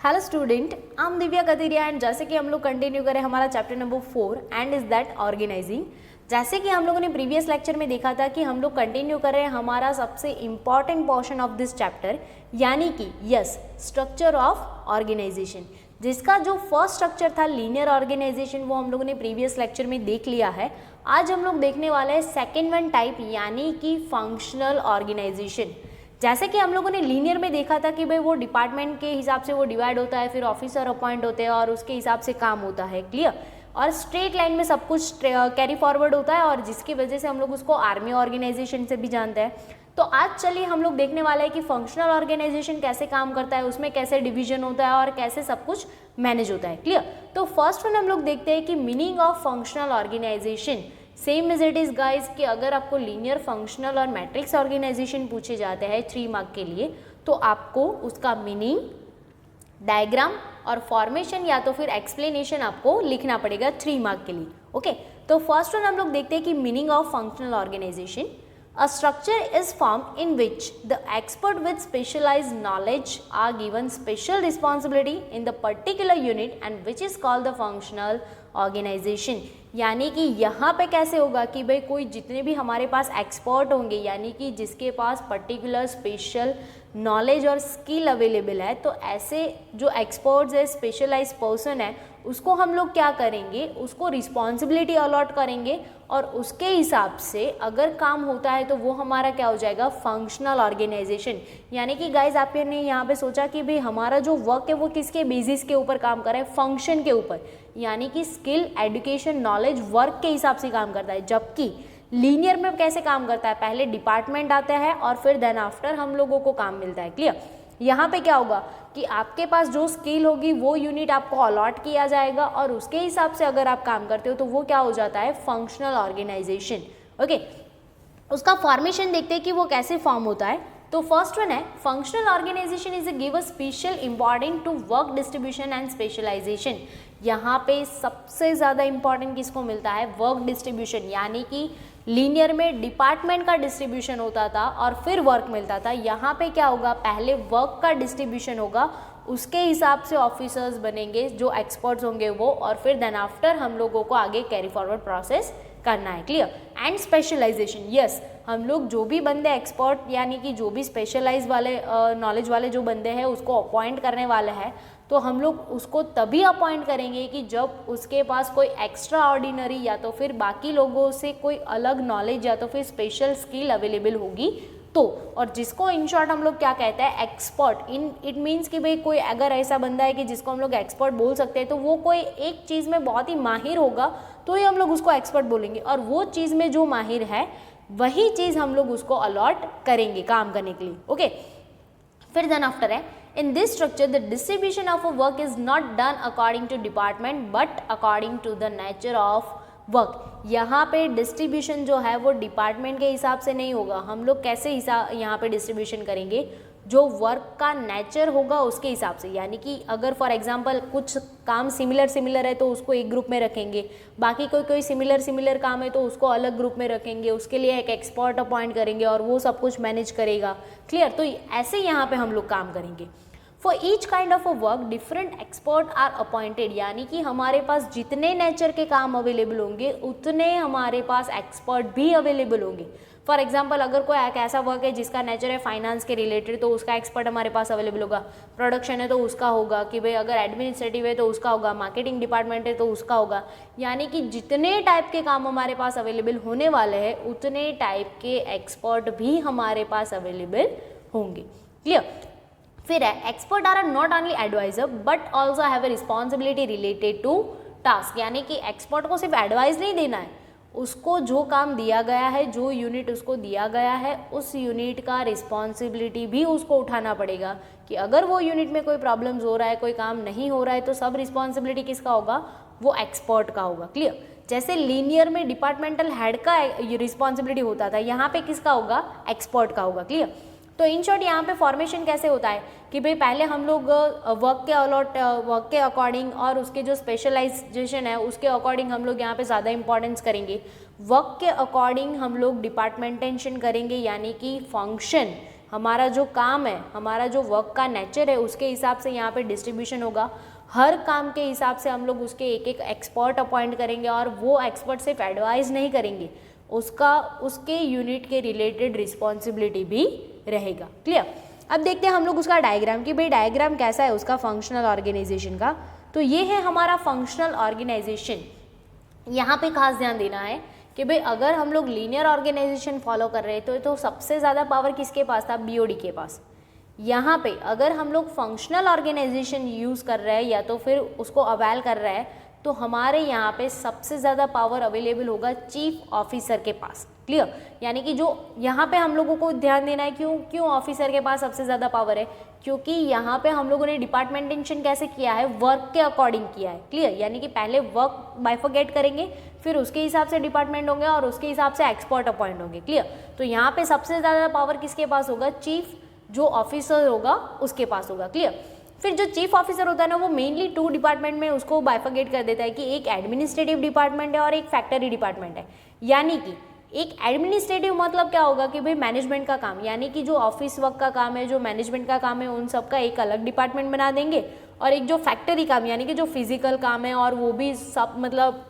Hello student, I am Divya Katiriya and जैसे कि हम लोग कंटिन्यू करें हमारा chapter number 4 and is that organizing. जैसे कि हम लोगों ने प्रीवियस लेक्चर में देखा था कि हम लोग कंटिन्यू कर रहे हैं हमारा सबसे important portion of this chapter, यानी कि यस स्ट्रक्चर ऑफ ऑर्गेनाइजेशन, जिसका जो फर्स्ट स्ट्रक्चर था लीनियर ऑर्गेनाइजेशन वो हम लोगों ने प्रीवियस लेक्चर में देख लिया है। आज हम लोग देखने वाले हैं सेकेंड वन टाइप यानी कि फंक्शनल ऑर्गेनाइजेशन। जैसे कि हम लोगों ने लीनियर में देखा था कि भाई वो डिपार्टमेंट के हिसाब से वो डिवाइड होता है, फिर ऑफिसर अपॉइंट होते हैं और उसके हिसाब से काम होता है, क्लियर। और स्ट्रेट लाइन में सब कुछ कैरी फॉरवर्ड होता है और जिसकी वजह से हम लोग उसको आर्मी ऑर्गेनाइजेशन से भी जानते हैं। तो आज चलिए हम लोग देखने वाले हैं कि फंक्शनल ऑर्गेनाइजेशन कैसे काम करता है, उसमें कैसे डिवीजन होता है और कैसे सब कुछ मैनेज होता है, क्लियर। तो फर्स्ट वन हम लोग देखते हैं कि meaning of functional organisation same as it is guys कि अगर आपको लीनियर, फंक्शनल और मैट्रिक्स ऑर्गेनाइजेशन पूछे जाते हैं 3 मार्क के लिए, तो आपको उसका मीनिंग, डायग्राम और फॉर्मेशन या तो फिर एक्सप्लेनेशन आपको लिखना पड़ेगा 3 मार्क के लिए। ओके, तो फर्स्ट वन हम लोग देखते हैं कि meaning of functional organisation. A structure is formed in which the expert with specialized knowledge are given special responsibility in the particular unit and which is called the functional organization। यानी कि यहाँ पे कैसे होगा कि भाई कोई जितने भी हमारे पास एक्सपर्ट होंगे, यानी कि जिसके पास पर्टिकुलर स्पेशल नॉलेज और स्किल अवेलेबल है, तो ऐसे जो एक्सपर्ट्स है, स्पेशलाइज पर्सन है, उसको हम लोग क्या करेंगे, उसको रिस्पॉन्सिबिलिटी अलॉट करेंगे और उसके हिसाब से अगर काम होता है तो वो हमारा क्या हो जाएगा, फंक्शनल ऑर्गेनाइजेशन। यानी कि गाइज आपने यहाँ पे सोचा कि भाई हमारा जो वर्क है वो किसके बेसिस के ऊपर काम कर रहा है, फंक्शन के ऊपर, यानी कि स्किल, एजुकेशन, नॉलेज, वर्क के हिसाब से काम करता है। जबकि लीनियर में कैसे काम करता है, पहले डिपार्टमेंट आता है और फिर देन आफ्टर हम लोगों को काम मिलता है, क्लियर। यहाँ पे क्या होगा कि आपके पास जो स्किल होगी वो यूनिट आपको अलॉट किया जाएगा और उसके हिसाब से अगर आप काम करते हो तो वो क्या हो जाता है, फंक्शनल ऑर्गेनाइजेशन। ओके, उसका फॉर्मेशन देखते हैं कि वो कैसे फॉर्म होता है। तो फर्स्ट वन है functional organisation is give a special important to work distribution and specialisation. यहाँ पे सबसे ज़्यादा इंपॉर्टेंट किसको मिलता है, वर्क डिस्ट्रीब्यूशन, यानी कि लीनियर में डिपार्टमेंट का डिस्ट्रीब्यूशन होता था और फिर वर्क मिलता था। यहाँ पे क्या होगा, पहले वर्क का डिस्ट्रीब्यूशन होगा, उसके हिसाब से ऑफिसर्स बनेंगे जो एक्सपर्ट्स होंगे वो, और फिर देन आफ्टर हम लोगों को आगे कैरी फॉरवर्ड प्रोसेस करना है, क्लियर। एंड स्पेशलाइजेशन, यस, हम लोग जो भी बंदे एक्सपर्ट यानी कि जो भी स्पेशलाइज वाले नॉलेज वाले जो बंदे हैं उसको अपॉइंट करने वाले हैं, तो हम लोग उसको तभी अपॉइंट करेंगे कि जब उसके पास कोई एक्स्ट्रा ऑर्डिनरी या तो फिर बाकी लोगों से कोई अलग नॉलेज या तो फिर स्पेशल स्किल अवेलेबल होगी तो। और जिसको इन शॉर्ट हम लोग क्या कहते हैं, एक्सपर्ट। इट मीन्स कि भाई कोई अगर ऐसा बंदा है कि जिसको हम लोग एक्सपर्ट बोल सकते हैं, तो वो कोई एक चीज़ में बहुत ही माहिर होगा तो ही हम लोग उसको एक्सपर्ट बोलेंगे, और वो चीज़ में जो माहिर है वही चीज़ हम लोग उसको अलॉट करेंगे काम करने के लिए। ओके, फिर देन आफ्टर है in this structure the distribution of a work is not done according to department but according to the nature of work। यहाँ पे डिस्ट्रीब्यूशन जो है वो डिपार्टमेंट के हिसाब से नहीं होगा। हम लोग कैसे हिसाब यहाँ पे डिस्ट्रीब्यूशन करेंगे, जो वर्क का नेचर होगा उसके हिसाब से। यानी कि अगर फॉर एग्जांपल कुछ काम सिमिलर है तो उसको एक ग्रुप में रखेंगे, बाकी कोई सिमिलर काम है तो उसको अलग ग्रुप में रखेंगे, उसके लिए एक एक्सपर्ट अपॉइंट करेंगे और वो सब कुछ मैनेज करेगा, क्लियर। तो ऐसे यहाँ पे हम लोग काम करेंगे। For each kind of a work different expert are appointed, यानी कि हमारे पास जितने नेचर के काम अवेलेबल होंगे उतने हमारे पास एक्सपर्ट भी अवेलेबल होंगे। फॉर एग्जाम्पल अगर कोई एक ऐसा वर्क है जिसका नेचर है फाइनेंस के रिलेटेड, तो उसका एक्सपर्ट हमारे पास अवेलेबल होगा। प्रोडक्शन है तो उसका होगा, कि भाई अगर एडमिनिस्ट्रेटिव है तो उसका होगा, मार्केटिंग डिपार्टमेंट है तो उसका होगा। यानी कि जितने टाइप के काम हमारे पास अवेलेबल होने वाले हैं उतने टाइप के एक्सपर्ट भी हमारे पास अवेलेबल होंगे, क्लियर। फिर है expert are not only advisor but also have a responsibility related to task. यानी कि एक्सपर्ट को सिर्फ एडवाइस नहीं देना है, उसको जो काम दिया गया है, जो यूनिट उसको दिया गया है, उस यूनिट का रिस्पॉन्सिबिलिटी भी उसको उठाना पड़ेगा कि अगर वो यूनिट में कोई प्रॉब्लम्स हो रहा है, कोई काम नहीं हो रहा है, तो सब रिस्पॉन्सिबिलिटी किसका होगा, वो एक्सपर्ट का होगा, क्लियर। जैसे लीनियर में डिपार्टमेंटल हेड का रिस्पॉन्सिबिलिटी होता था, यहाँ पे किसका होगा, एक्सपर्ट का होगा, क्लियर। तो इन शॉर्ट यहाँ पे फॉर्मेशन कैसे होता है कि भाई पहले हम लोग वर्क के अकॉर्डिंग और उसके जो स्पेशलाइजेशन है उसके अकॉर्डिंग हम लोग यहाँ पे ज़्यादा इंपॉर्टेंस करेंगे। वर्क के अकॉर्डिंग हम लोग डिपार्टमेंटेशन करेंगे, यानी कि फंक्शन हमारा जो काम है, हमारा जो वर्क का नेचर है, उसके हिसाब से यहाँ पे डिस्ट्रीब्यूशन होगा। हर काम के हिसाब से हम लोग उसके एक एक एक्सपर्ट अपॉइंट करेंगे और वो एक्सपर्ट सिर्फ एडवाइस नहीं करेंगे, उसके यूनिट के रिलेटेड रिस्पॉन्सिबिलिटी भी रहेगा। क्लियर। अब देखते हैं हम लोग उसका डायग्राम कि भाई डायग्राम कैसा है उसका फंक्शनल ऑर्गेनाइजेशन का। तो ये है हमारा फंक्शनल ऑर्गेनाइजेशन। यहाँ पे खास ध्यान देना है कि भाई अगर हम लोग लीनियर ऑर्गेनाइजेशन फॉलो कर रहे हैं तो सबसे ज़्यादा पावर किसके पास था, बीओडी के पास। यहाँ पे अगर हम लोग फंक्शनल ऑर्गेनाइजेशन यूज़ कर रहे हैं या तो फिर उसको अवेल कर रहे हैं तो हमारे यहाँ पे सबसे ज़्यादा पावर अवेलेबल होगा चीफ ऑफिसर के पास। क्लियर। यानी कि जो यहाँ पे हम लोगों को ध्यान देना है, क्यों ऑफिसर के पास सबसे ज़्यादा पावर है, क्योंकि यहाँ पे हम लोगों ने डिपार्टमेंटेशन कैसे किया है, वर्क के अकॉर्डिंग किया है। क्लियर। यानी कि पहले वर्क बाइफरकेट करेंगे, फिर उसके हिसाब से डिपार्टमेंट होंगे और उसके हिसाब से एक्सपर्ट अपॉइंट होंगे। क्लियर। तो यहाँ पे सबसे ज़्यादा पावर किसके पास होगा, चीफ जो ऑफिसर होगा उसके पास होगा। क्लियर। फिर जो चीफ ऑफिसर होता है ना, वो मेनली 2 डिपार्टमेंट में उसको बाइफरकेट कर देता है कि एक एडमिनिस्ट्रेटिव डिपार्टमेंट है और एक फैक्ट्री डिपार्टमेंट है। यानी कि एक एडमिनिस्ट्रेटिव मतलब क्या होगा कि भाई मैनेजमेंट का काम, यानी कि जो ऑफिस वर्क का काम है, जो मैनेजमेंट का काम है, उन सब का एक अलग डिपार्टमेंट बना देंगे। और एक जो फैक्ट्री काम यानी कि जो फिजिकल काम है और वो भी सब मतलब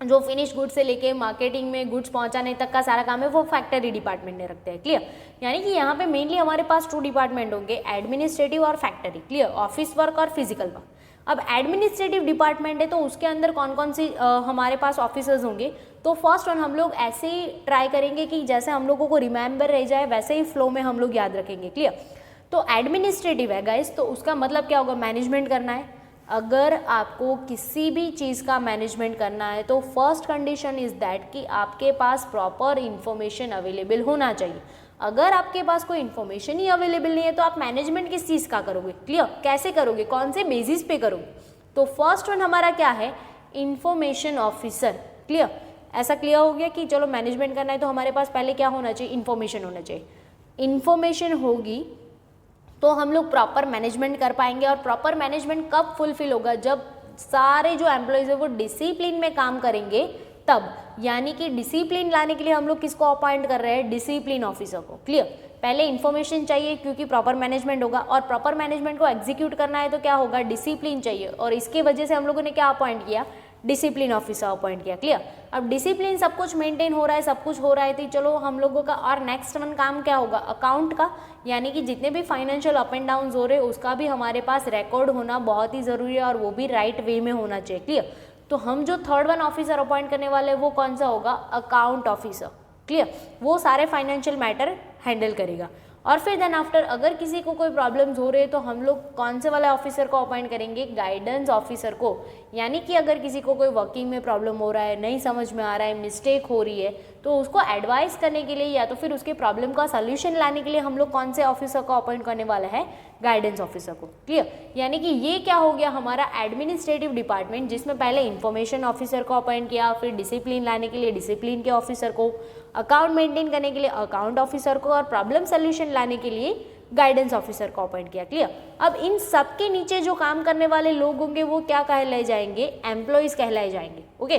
जो फिनिश गुड्स से लेके मार्केटिंग में गुड्स पहुंचाने तक का सारा काम है वो फैक्ट्री डिपार्टमेंट ने रखते हैं। क्लियर। यानी कि यहाँ पे मेनली हमारे पास 2 डिपार्टमेंट होंगे, एडमिनिस्ट्रेटिव और फैक्ट्री। क्लियर। ऑफिस वर्क और फिजिकल वर्क। अब एडमिनिस्ट्रेटिव डिपार्टमेंट है तो उसके अंदर कौन कौन सी हमारे पास ऑफिसर्स होंगे। तो फर्स्ट वन हम लोग ऐसे ही ट्राई करेंगे कि जैसे हम लोगों को रिमेंबर रह जाए वैसे ही फ्लो में हम लोग याद रखेंगे। क्लियर। तो एडमिनिस्ट्रेटिव है गाइस, तो उसका मतलब क्या होगा, मैनेजमेंट करना है। अगर आपको किसी भी चीज़ का मैनेजमेंट करना है तो फर्स्ट कंडीशन इज़ दैट कि आपके पास प्रॉपर इन्फॉर्मेशन अवेलेबल होना चाहिए। अगर आपके पास कोई इन्फॉर्मेशन ही अवेलेबल नहीं है तो आप मैनेजमेंट किस चीज़ का करोगे। क्लियर। कैसे करोगे, कौन से बेसिस पे करोगे। तो फर्स्ट वन हमारा क्या है, इंफॉर्मेशन ऑफिसर। क्लियर। ऐसा क्लियर हो गया कि चलो मैनेजमेंट करना है तो हमारे पास पहले क्या होना चाहिए, इन्फॉर्मेशन होना चाहिए। इन्फॉर्मेशन होगी तो हम लोग प्रॉपर मैनेजमेंट कर पाएंगे। और प्रॉपर मैनेजमेंट कब फुलफिल होगा, जब सारे जो एम्प्लॉयज़ है वो डिसिप्लिन में काम करेंगे तब। यानी कि डिसिप्लिन लाने के लिए हम लोग किसको अपॉइंट कर रहे हैं, डिसिप्लिन ऑफिसर को। क्लियर। पहले इन्फॉर्मेशन चाहिए क्योंकि प्रॉपर मैनेजमेंट होगा, और प्रॉपर मैनेजमेंट को एग्जीक्यूट करना है तो क्या होगा, डिसिप्लिन चाहिए। और इसकी वजह से हम लोगों ने क्या अपॉइंट किया, डिसिप्लिन ऑफिसर अपॉइंट किया। क्लियर। अब डिसिप्लिन सब कुछ मेंटेन हो रहा है, सब कुछ हो रहा है तो चलो हम लोगों का और नेक्स्ट वन काम क्या होगा, अकाउंट का। यानी कि जितने भी फाइनेंशियल अप एंड डाउन हो रहे हैं उसका भी हमारे पास रिकॉर्ड होना बहुत ही ज़रूरी है और वो भी राइट वे में होना चाहिए। क्लियर। तो हम जो थर्ड वन ऑफिसर अपॉइंट करने वाले हैं वो कौन सा होगा, अकाउंट ऑफिसर। क्लियर। वो सारे फाइनेंशियल मैटर हैंडल करेगा। और फिर देन आफ्टर अगर किसी को कोई प्रॉब्लम्स हो रहे हैं तो हम लोग कौन से वाले ऑफिसर को अपॉइंट करेंगे, गाइडेंस ऑफिसर को। यानी कि अगर किसी को कोई वर्किंग में प्रॉब्लम हो रहा है, नहीं समझ में आ रहा है, मिस्टेक हो रही है, तो उसको एडवाइस करने के लिए या तो फिर उसके प्रॉब्लम का सॉल्यूशन लाने के लिए हम लोग कौन से ऑफिसर को अपॉइंट करने वाला है, गाइडेंस ऑफिसर को। क्लियर। यानी कि ये क्या हो गया हमारा एडमिनिस्ट्रेटिव डिपार्टमेंट, जिसमें पहले इंफॉर्मेशन ऑफिसर को अपॉइंट किया, फिर डिसिप्लिन लाने के लिए डिसिप्लिन के ऑफिसर को, अकाउंट मेंटेन करने के लिए अकाउंट ऑफिसर को, और प्रॉब्लम सॉल्यूशन लाने के लिए गाइडेंस ऑफिसर को अपॉइंट किया। क्लियर। अब इन सब के नीचे जो काम करने वाले लोग होंगे वो क्या कहलाए जाएंगे, एम्प्लॉयज़ कहलाए जाएंगे। ओके।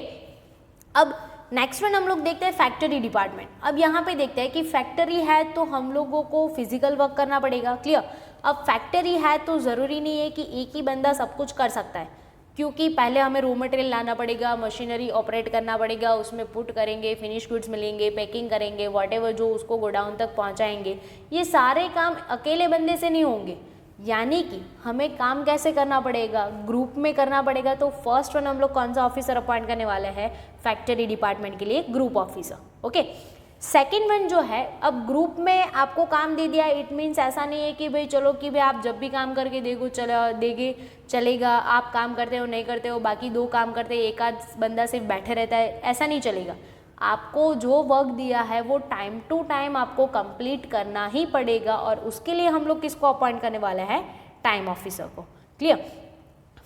अब नेक्स्ट वन हम लोग देखते हैं फैक्ट्री डिपार्टमेंट। अब यहाँ पे देखते हैं कि फैक्ट्री है तो हम लोगों को फिजिकल वर्क करना पड़ेगा। क्लियर। अब फैक्ट्री है तो ज़रूरी नहीं है कि एक ही बंदा सब कुछ कर सकता है, क्योंकि पहले हमें रॉ मटेरियल लाना पड़ेगा, मशीनरी ऑपरेट करना पड़ेगा, उसमें पुट करेंगे, फिनिश गुड्स मिलेंगे, पैकिंग करेंगे, व्हाटएवर जो उसको गोडाउन तक पहुंचाएंगे, ये सारे काम अकेले बंदे से नहीं होंगे। यानी कि हमें काम कैसे करना पड़ेगा, ग्रुप में करना पड़ेगा। तो फर्स्ट वन हम लोग कौन सा ऑफिसर अपॉइंट करने वाले हैं, फैक्ट्री डिपार्टमेंट के लिए group officer. Okay. Second one जो है, अब ग्रुप में आपको काम दे दिया, इट मीन्स ऐसा नहीं है कि भाई चलो कि भाई आप जब भी काम करके चलेगा, आप काम करते हो नहीं करते हो, बाकी 2 काम करते हैं, एक आध बंदा सिर्फ बैठे रहता है, ऐसा नहीं चलेगा। आपको जो वर्क दिया है वो टाइम टू टाइम आपको कंप्लीट करना ही पड़ेगा, और उसके लिए हम लोग किसको अपॉइंट करने वाले हैं, टाइम ऑफिसर को। क्लियर।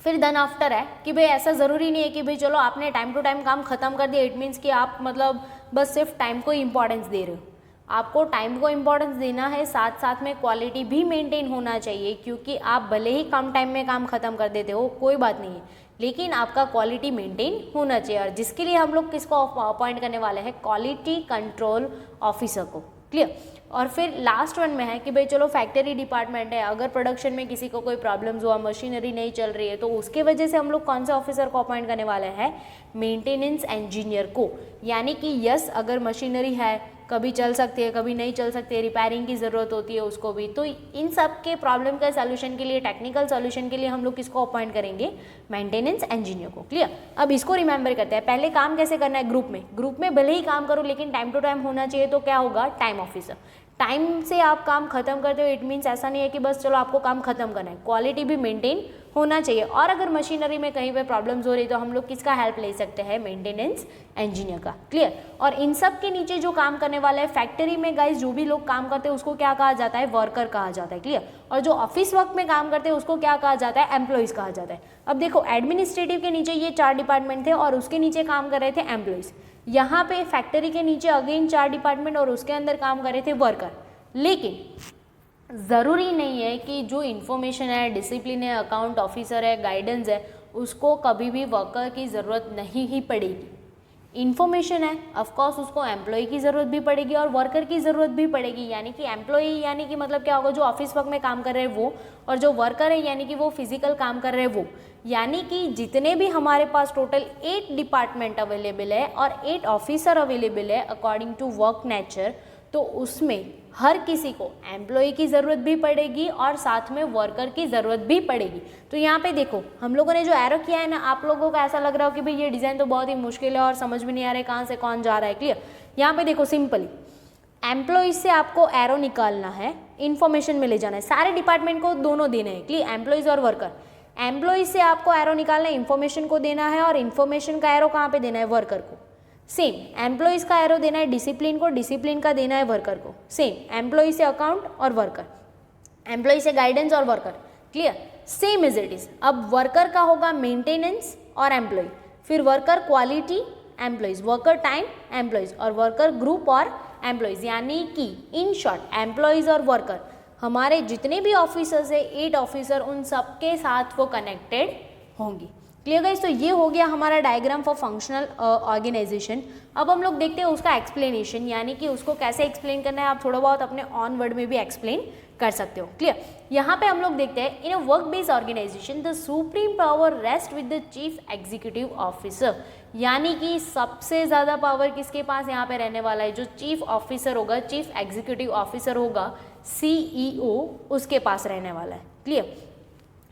फिर देन आफ्टर है कि भाई ऐसा ज़रूरी नहीं है कि भाई चलो आपने टाइम टू टाइम काम ख़त्म कर दिया, इट मीन्स कि आप मतलब बस सिर्फ टाइम को इम्पॉर्टेंस दे रहे हो। आपको टाइम को इम्पॉर्टेंस देना है, साथ साथ में क्वालिटी भी मेंटेन होना चाहिए, क्योंकि आप भले ही कम टाइम में काम ख़त्म कर देते हो कोई बात नहीं है, लेकिन आपका क्वालिटी मेंटेन होना चाहिए। और जिसके लिए हम लोग किसको अपॉइंट करने वाले हैं, क्वालिटी कंट्रोल ऑफिसर को। क्लियर। और फिर लास्ट वन में है कि भाई चलो फैक्ट्री डिपार्टमेंट है, अगर प्रोडक्शन में किसी को कोई प्रॉब्लम्स हुआ, मशीनरी नहीं चल रही है, तो उसके वजह से हम लोग कौन से ऑफिसर को अपॉइंट करने वाले हैं, मेंटेनेंस इंजीनियर को। यानी कि यस, अगर मशीनरी है कभी चल सकती है कभी नहीं चल सकती है, रिपेयरिंग की ज़रूरत होती है उसको भी, तो इन सब के प्रॉब्लम का सॉल्यूशन के लिए, टेक्निकल सॉल्यूशन के लिए हम लोग किसको अपॉइंट करेंगे, मेंटेनेंस इंजीनियर को। क्लियर। अब इसको रिमेंबर करते हैं, पहले काम कैसे करना है, ग्रुप में भले ही काम करो लेकिन टाइम टू टाइम होना चाहिए, तो क्या होगा, टाइम ऑफिसर। टाइम से आप काम खत्म करते हो, इट मीन्स ऐसा नहीं है कि बस चलो आपको काम खत्म करना है, क्वालिटी भी मेंटेन होना चाहिए। और अगर मशीनरी में कहीं पे प्रॉब्लम्स हो रही तो हम लोग किसका हेल्प ले सकते हैं, मेंटेनेंस इंजीनियर का। क्लियर। और इन सब के नीचे जो काम करने वाला है फैक्ट्री में गाइस, जो भी लोग काम करते हैं उसको क्या कहा जाता है, वर्कर कहा जाता है। क्लियर। और जो ऑफिस वर्क में काम करते हैं उसको क्या कहा जाता है, एम्प्लॉइज कहा जाता है। अब देखो, एडमिनिस्ट्रेटिव के नीचे ये 4 डिपार्टमेंट थे और उसके नीचे काम कर रहे थे एम्प्लॉइज। यहाँ पे फैक्ट्री के नीचे अगेन 4 डिपार्टमेंट और उसके अंदर काम कर रहे थे वर्कर। लेकिन ज़रूरी नहीं है कि जो इन्फॉर्मेशन है, डिसिप्लिन है, अकाउंट ऑफिसर है, गाइडेंस है, उसको कभी भी वर्कर की ज़रूरत नहीं ही पड़ेगी। इन्फॉर्मेशन है, ऑफकोर्स उसको एम्प्लॉय की ज़रूरत भी पड़ेगी और वर्कर की ज़रूरत भी पड़ेगी। यानी कि एम्प्लॉय यानी कि मतलब क्या होगा, जो ऑफिस वर्क में काम कर रहे हैं वो, और जो वर्कर है यानी कि वो फिजिकल काम कर रहे हैं वो। यानी कि जितने भी हमारे पास टोटल 8 डिपार्टमेंट अवेलेबल है और 8 ऑफिसर अवेलेबल है अकॉर्डिंग टू वर्क नेचर, तो उसमें हर किसी को एम्प्लॉय की ज़रूरत भी पड़ेगी और साथ में वर्कर की ज़रूरत भी पड़ेगी। तो यहाँ पे देखो, हम लोगों ने जो एरो किया है ना, आप लोगों को ऐसा लग रहा हो कि भाई ये डिज़ाइन तो बहुत ही मुश्किल है और समझ में नहीं आ रहा है कहाँ से कौन जा रहा है। क्लियर। यहाँ पे देखो, सिंपली एम्प्लॉय से आपको एरो निकालना है, इन्फॉर्मेशन में ले जाना है, सारे डिपार्टमेंट को दोनों देने हैं। क्लियर। एम्प्लॉयज़ और वर्कर। एम्प्लॉयज़ से आपको एरो निकालना है, इन्फॉर्मेशन को देना है, और इन्फॉर्मेशन का एरो कहाँ पर देना है, वर्कर को। सेम एम्प्लॉइज का एरो देना है डिसिप्लिन को, डिसिप्लिन का देना है वर्कर को। सेम एम्प्लॉय से अकाउंट और वर्कर, एम्प्लॉय से गाइडेंस और worker. Clear. Same is it is. अब वर्कर का होगा मेंटेनेंस और एम्प्लॉय, फिर worker quality employees, worker time employees, और वर्कर ग्रुप और एम्प्लॉयज। यानी कि इन शॉर्ट एम्प्लॉयज और वर्कर, हमारे जितने भी ऑफिसर्स है 8 ऑफिसर, उन सबके साथ वो कनेक्टेड होंगी। Clear guys. तो ये हो गया हमारा डायग्राम फॉर फंक्शनल ऑर्गेनाइजेशन। अब हम लोग देखते हैं उसका एक्सप्लेनेशन, यानी कि उसको कैसे एक्सप्लेन करना है। आप थोड़ा बहुत अपने ऑन वर्ड में भी एक्सप्लेन कर सकते हो। क्लियर। यहाँ पे हम लोग देखते हैं, in a work based organization the supreme power rest with the chief executive officer. यानी कि सबसे ज़्यादा पावर किसके पास यहाँ पे रहने वाला है, जो चीफ ऑफिसर होगा, चीफ एग्जीक्यूटिव ऑफिसर होगा, CEO, उसके पास रहने वाला है। Clear.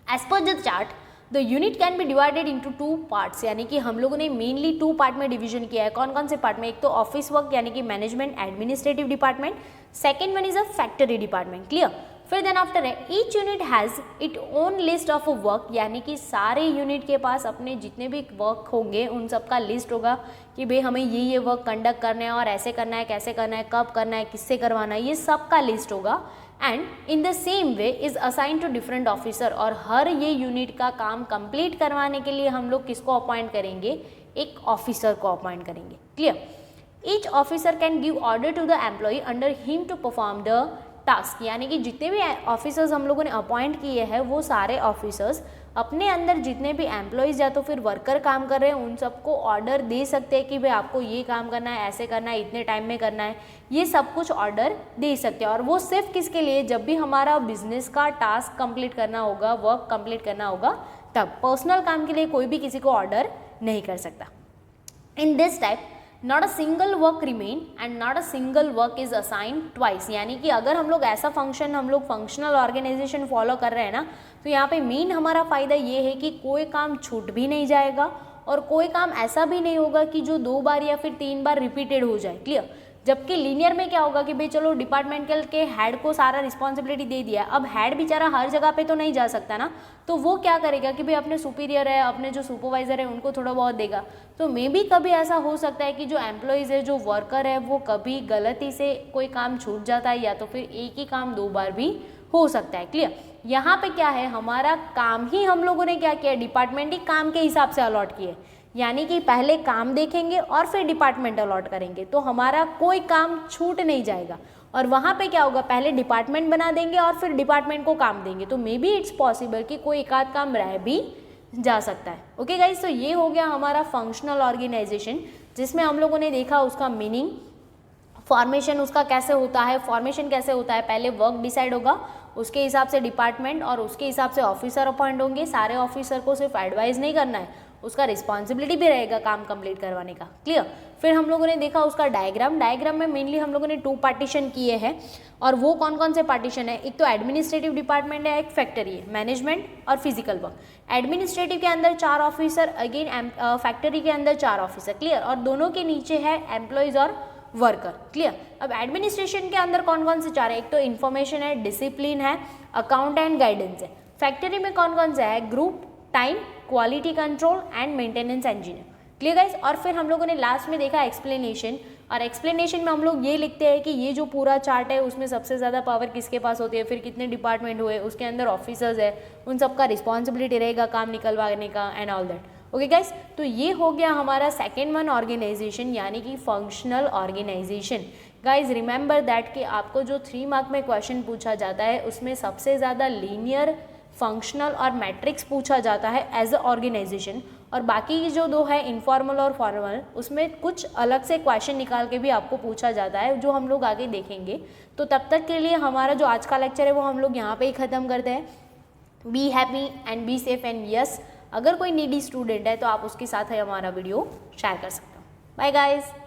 As per the chart the unit can be divided into 2 parts. यानी कि हम लोगों ने मेनली 2 पार्ट में डिवीजन किया है। कौन कौन से पार्ट में, एक तो ऑफिस वर्क यानी कि management administrative department, second one is a factory department. Clear. फिर then after each unit has it own list of work, यानी कि सारे यूनिट के पास अपने जितने भी वर्क होंगे उन सब का लिस्ट होगा कि भाई हमें ये वर्क कंडक्ट करना है और ऐसे करना है, कैसे करना है, कब करना है, किससे करवाना है, ये सब का लिस्ट होगा। And in the same way is assign to different officer, और हर ये यूनिट का काम कंप्लीट करवाने के लिए हम लोग किसको अपॉइंट करेंगे, एक ऑफिसर को अपॉइंट करेंगे। Clear. Each officer can give order to the employ under him to perform the task. यानी कि जितने भी ऑफिसर्स हम लोगों ने अपॉइंट किए हैं वो सारे ऑफिसर्स अपने अंदर जितने भी एम्प्लॉयज़ या तो फिर वर्कर काम कर रहे हैं उन सबको ऑर्डर दे सकते हैं कि भाई आपको ये काम करना है, ऐसे करना है, इतने टाइम में करना है, ये सब कुछ ऑर्डर दे सकते हैं। और वो सिर्फ किसके लिए, जब भी हमारा बिजनेस का टास्क कंप्लीट करना होगा, वर्क कंप्लीट करना होगा, तब। पर्सनल काम के लिए कोई भी किसी को ऑर्डर नहीं कर सकता। In this type not a single work remain and not a single work is assign twice. यानी कि अगर हम लोग ऐसा फंक्शन, हम लोग फंक्शनल ऑर्गेनाइजेशन फॉलो कर रहे हैं ना, तो यहाँ पे मेन हमारा फ़ायदा ये है कि कोई काम छूट भी नहीं जाएगा और कोई काम ऐसा भी नहीं होगा कि जो 2 बार या फिर 3 बार रिपीटेड हो जाए। क्लियर। जबकि लीनियर में क्या होगा कि भाई चलो डिपार्टमेंटल के हेड को सारा रिस्पॉन्सिबिलिटी दे दिया, अब हेड बेचारा हर जगह पे तो नहीं जा सकता ना, तो वो क्या करेगा कि भाई अपने सुपीरियर है, अपने जो सुपरवाइजर है उनको थोड़ा बहुत देगा। तो मे बी कभी ऐसा हो सकता है कि जो एम्प्लॉयज़ है, जो वर्कर है, वो कभी गलती से कोई काम छूट जाता है या तो फिर एक ही काम 2 बार भी हो सकता है। क्लियर। यहाँ पे क्या है, हमारा काम ही हम लोगों ने क्या किया, डिपार्टमेंट ही काम के हिसाब से अलॉट किए। यानी कि पहले काम देखेंगे और फिर डिपार्टमेंट अलॉट करेंगे, तो हमारा कोई काम छूट नहीं जाएगा। और वहाँ पे क्या होगा, पहले डिपार्टमेंट बना देंगे और फिर डिपार्टमेंट को काम देंगे, तो मे बी इट्स पॉसिबल कि कोई एक आध काम रह भी जा सकता है। ओके गाइज, तो ये हो गया हमारा फंक्शनल ऑर्गेनाइजेशन, जिसमें हम लोगों ने देखा उसका मीनिंग, फॉर्मेशन उसका कैसे होता है, फॉर्मेशन कैसे होता है, पहले वर्क डिसाइड होगा, उसके हिसाब से डिपार्टमेंट और उसके हिसाब से ऑफिसर अपॉइंट होंगे। सारे ऑफिसर को सिर्फ एडवाइस नहीं करना है, उसका रिस्पॉन्सिबिलिटी भी रहेगा काम कंप्लीट करवाने का। क्लियर। फिर हम लोगों ने देखा उसका डायग्राम। डायग्राम में मेनली हम लोगों ने 2 पार्टीशन किए हैं, और वो कौन कौन से पार्टीशन है, एक तो एडमिनिस्ट्रेटिव डिपार्टमेंट है, एक फैक्ट्री है, मैनेजमेंट और फिजिकल वर्क। एडमिनिस्ट्रेटिव के अंदर 4 ऑफिसर, अगेन फैक्ट्री के अंदर 4 ऑफिसर। क्लियर। और दोनों के नीचे है एम्प्लॉयज़ और वर्कर। क्लियर। अब एडमिनिस्ट्रेशन के अंदर कौन कौन से 4 है, एक तो इन्फॉर्मेशन है, डिसिप्लिन है, अकाउंट एंड गाइडेंस है। फैक्ट्री में कौन कौन सा है, group, time, quality control and maintenance engineer. Clear guys. और फिर हम लोगों ने लास्ट में देखा एक्सप्लेनेशन, और एक्सप्लेनेशन में हम लोग ये लिखते हैं कि ये जो पूरा चार्ट है उसमें सबसे ज़्यादा पावर किसके पास होती है, फिर कितने डिपार्टमेंट हुए, उसके अंदर ऑफिसर्स है, उन सबका रिस्पॉन्सिबिलिटी रहेगा काम निकलवाने का and all that. Okay guys, तो ये हो गया हमारा सेकेंड वन ऑर्गेनाइजेशन, यानी कि functional organisation. Guys remember that कि आपको जो 3 मार्क में क्वेश्चन पूछा जाता है उसमें सबसे ज़्यादा लीनियर, फंक्शनल और मैट्रिक्स पूछा जाता है एज अ ऑर्गेनाइजेशन, और बाकी की जो 2 है इनफॉर्मल और फॉर्मल, उसमें कुछ अलग से क्वेश्चन निकाल के भी आपको पूछा जाता है, जो हम लोग आगे देखेंगे। तो तब तक के लिए हमारा जो आज का लेक्चर है वो हम लोग यहाँ पे ही ख़त्म करते हैं। Be happy and be safe and yes, अगर कोई नीडी स्टूडेंट है तो आप उसके साथ है हमारा वीडियो शेयर कर सकते हो। Bye guys.